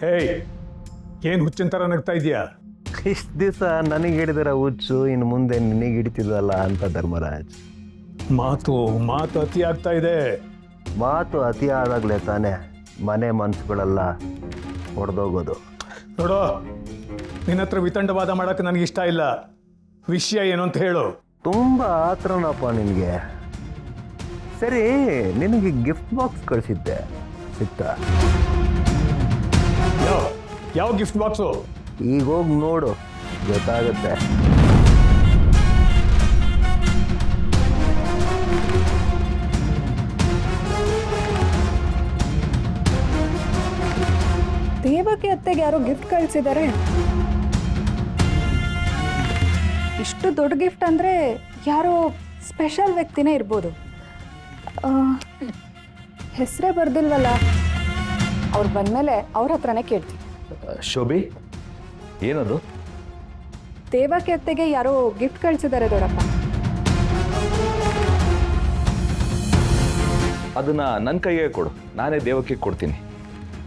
ಹೇಯ್, ಏನು ಹುಚ್ಚಿನ ಥರ ನಗ್ತಾ ಇದೆಯಾ? ಇಷ್ಟು ದಿವಸ ನನಗೆ ಹಿಡಿದಿರ ಹುಚ್ಚು ಇನ್ನು ಮುಂದೆ ನಿನಗೆ ಹಿಡಿತಿದ್ವಲ್ಲ ಅಂತ ಧರ್ಮರಾಜ್. ಮಾತು ಅತಿ ಆಗ್ತಾ ಇದೆ. ಮಾತು ಅತಿ ಆದಾಗಲೇ ತಾನೇ ಮನೆ ಮನಸ್ಸುಗಳೆಲ್ಲ ಹೊಡೆದೋಗೋದು. ನೋಡೋ, ನಿನ್ನ ಹತ್ರ ವಿತಂಡವಾದ ಮಾಡೋಕ್ಕೆ ನನಗೆ ಇಷ್ಟ ಇಲ್ಲ. ವಿಷಯ ಏನು ಅಂತ ಹೇಳು. ತುಂಬ ಆತ್ರನಪ್ಪ ನಿನಗೆ. ಸರಿ, ನಿನಗೆ ಗಿಫ್ಟ್ ಬಾಕ್ಸ್ ಕಳಿಸಿದ್ದೆ, ಸಿಕ್ತಾ? ಯಾವ ಗಿಫ್ಟ್ ಬಾಕ್ಸು? ಈಗ ಹೋಗಿ ನೋಡು, ಗೊತ್ತಾಗುತ್ತೆ. ದೇವಕ್ಕೆ ಅತ್ತೆಗೆ ಯಾರೋ ಗಿಫ್ಟ್ ಕಳಿಸಿದ್ದಾರೆ. ಇಷ್ಟು ದೊಡ್ಡ ಗಿಫ್ಟ್ ಅಂದರೆ ಯಾರೋ ಸ್ಪೆಷಲ್ ವ್ಯಕ್ತಿನೇ ಇರ್ಬೋದು. ಹೆಸರೇ ಬರ್ದಿಲ್ವಲ್ಲ. ಅವ್ರು ಬಂದಮೇಲೆ ಅವ್ರ ಹತ್ರನೇ ಕೇಳ್ತೀವಿ. ಶೋಭಿ, ಏನದು? ದೇವಕ್ಕೆ ಅತ್ತೆಗೆ ಯಾರೋ ಗಿಫ್ಟ್ ಕಳಿಸಿದ್ದಾರೆ ದೊಡ್ಡಪ್ಪ. ಅದನ್ನ ನನ್ನ ಕೈಗೆ ಕೊಡು, ನಾನೇ ದೇವಕ್ಕೆ ಕೊಡ್ತೀನಿ.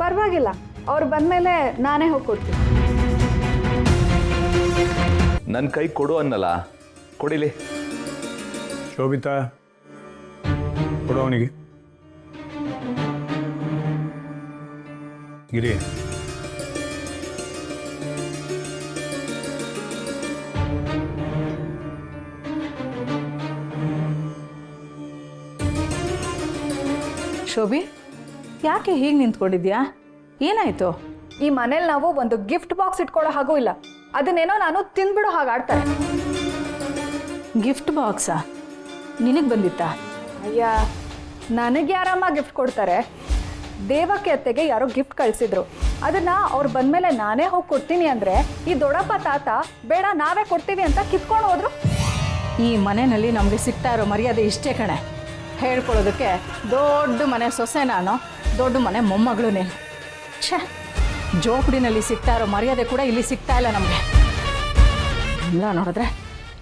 ಪರವಾಗಿಲ್ಲ, ಅವ್ರು ಬಂದಮೇಲೆ ನಾನೇ ಹೋಗಿ ಕೊಡ್ತೀನಿ. ನನ್ನ ಕೈ ಕೊಡು ಅನ್ನಲ್ಲ, ಕೊಡಿಲಿ. ಶೋಭಿತಾ, ಕೊಡು ಅವನಿಗೆ. ಗಿರಿ, ಶೋಭಿ, ಯಾಕೆ ಹೀಗೆ ನಿಂತ್ಕೊಂಡಿದ್ಯಾ? ಏನಾಯ್ತು? ಈ ಮನೇಲಿ ನಾವು ಒಂದು ಗಿಫ್ಟ್ ಬಾಕ್ಸ್ ಇಟ್ಕೊಳ್ಳೋ ಹಾಗೂ ಇಲ್ಲ. ಅದನ್ನೇನೋ ನಾನು ತಿಂದ್ಬಿಡೋ ಹಾಗೆ ಆಡ್ತಾರೆ. ಗಿಫ್ಟ್ ಬಾಕ್ಸಾ? ನಿನಗೆ ಬಂದಿತ್ತಾ? ಅಯ್ಯ, ನನಗೆ ಯಾರಮ್ಮ ಗಿಫ್ಟ್ ಕೊಡ್ತಾರೆ? ದೇವಕ್ಕೆ ಅತ್ತೆಗೆ ಯಾರೋ ಗಿಫ್ಟ್ ಕಳಿಸಿದ್ರು. ಅದನ್ನ ಅವ್ರು ಬಂದಮೇಲೆ ನಾನೇ ಹೋಗಿ ಕೊಡ್ತೀನಿ ಅಂದರೆ ಈ ದೊಡ್ಡಪ್ಪ ತಾತ ಬೇಡ ನಾವೇ ಕೊಡ್ತೀವಿ ಅಂತ ಕಿತ್ಕೊಂಡು ಹೋದ್ರು. ಈ ಮನೆಯಲ್ಲಿ ನಮಗೆ ಸಿಗ್ತಾ ಇರೋ ಮರ್ಯಾದೆ ಇಷ್ಟೇ ಕಣೆ. ಹೇಳ್ಕೊಳ್ಳೋದಕ್ಕೆ ದೊಡ್ಡ ಮನೆ ಸೊಸೆ ನಾನು, ದೊಡ್ಡ ಮನೆ ಮೊಮ್ಮಗಳು ನೀನು. ಛೇ, ಜೋಪಡಿನಲ್ಲಿ ಸಿಗ್ತಾ ಇರೋ ಮರ್ಯಾದೆ ಕೂಡ ಇಲ್ಲಿ ಸಿಗ್ತಾ ಇಲ್ಲ ನಮಗೆ. ಇಲ್ಲ ನೋಡಿದ್ರೆ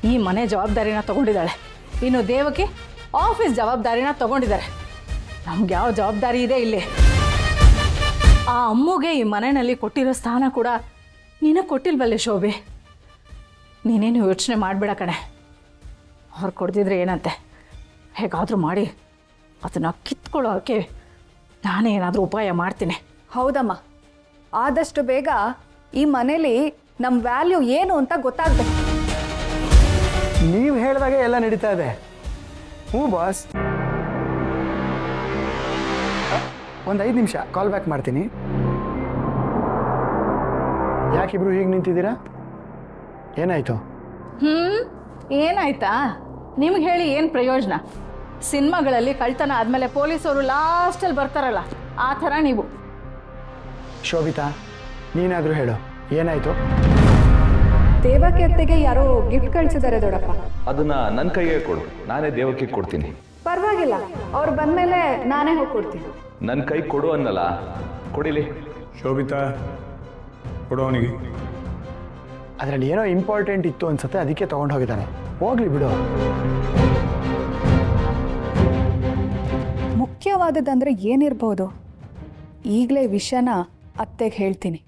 ಈ ಮನೆ ಜವಾಬ್ದಾರಿನ ತೊಗೊಂಡಿದ್ದಾಳೆ, ಇನ್ನು ದೇವಕ್ಕೆ ಆಫೀಸ್ ಜವಾಬ್ದಾರಿನ ತೊಗೊಂಡಿದ್ದಾರೆ. ನಮ್ಗೆ ಯಾವ ಜವಾಬ್ದಾರಿ ಇದೆ ಇಲ್ಲಿ? ಆ ಅಮ್ಮಗೆ ಈ ಮನೆಯಲ್ಲಿ ಕೊಟ್ಟಿರೋ ಸ್ಥಾನ ಕೂಡ ನೀನು ಕೊಟ್ಟಿಲ್ವಲ್ಲೇ ಶೋಭೆ? ನೀನೇನು ಯೋಚನೆ ಮಾಡಬೇಡ ಕಣೆ. ಅವ್ರು ಕೊಡ್ದಿದ್ರೆ ಏನಂತೆ, ಹೇಗಾದರೂ ಮಾಡಿ ಅದನ್ನು ಕಿತ್ಕೊಳ್ಳೋಕ್ಕೆ ನಾನೇ ಏನಾದರೂ ಉಪಾಯ ಮಾಡ್ತೀನಿ. ಹೌದಮ್ಮ, ಆದಷ್ಟು ಬೇಗ ಈ ಮನೇಲಿ ನಮ್ಮ ವ್ಯಾಲ್ಯೂ ಏನು ಅಂತ ಗೊತ್ತಾಗಬೇಕು. ನೀವು ಹೇಳಿದಾಗೆ ಎಲ್ಲ ನಡೀತಾ ಇದೆ. ಹ್ಞೂ ಬಾಸ್, ಒಂದು 5 ನಿಮಿಷ ಕಾಲ್ ಬ್ಯಾಕ್ ಮಾಡ್ತೀನಿ. ಯಾಕಿಬ್ರು ಹೀಗೆ ನಿಂತಿದ್ದೀರಾ? ಏನಾಯಿತು? ಏನಾಯ್ತಾ? ನಿಮ್ಗೆ ಹೇಳಿ ಏನು ಪ್ರಯೋಜನ? ಸಿನಿಮಾಗಳಲ್ಲಿ ಕಳ್ತನ ಆದಮೇಲೆ ಪೊಲೀಸವರು ಲಾಸ್ಟಲ್ಲಿ ಬರ್ತಾರಲ್ಲ, ಆ ಥರ ನೀವು. ಶೋಭಿತಾ, ನೀನಾದರೂ ಹೇಳು, ಏನಾಯಿತು? ದೇವಕ್ಕೆ ಅತ್ತೆಗೆ ಯಾರೋ ಗಿಫ್ಟ್ ಕಳಿಸಿದ್ದಾರೆ ದೊಡ್ಡಪ್ಪ. ಅದನ್ನ ನನ್ನ ಕೈಗೆ ಕೊಡು, ನಾನೇ ದೇವಕ್ಕೆ ಕೊಡ್ತೀನಿ. ಪರವಾಗಿಲ್ಲ, ಅವ್ರು ಬಂದಮೇಲೆ ನಾನೇ ಹೋಗಿ ಕೊಡ್ತೀನಿ. ನನ್ನ ಕೈ ಕೊಡು ಅನ್ನಲ್ಲ, ಕೊಡಿಲಿ. ಶೋಭಿತಾ, ಕೊಡು ಅವನಿಗೆ. ಅದರಲ್ಲಿ ಏನೋ ಇಂಪಾರ್ಟೆಂಟ್ ಇತ್ತು ಅನ್ಸುತ್ತೆ, ಅದಕ್ಕೆ ತೊಗೊಂಡು ಹೋಗಿದ್ದಾನೆ. ಹೋಗ್ಲಿ ಬಿಡು. ಮುಖ್ಯವಾದದ್ದಂದ್ರೆ ಏನಿರ್ಬೋದು? ಈಗಲೇ ವಿಷಯನ ಅತ್ತೆಗೆ ಹೇಳ್ತೀನಿ.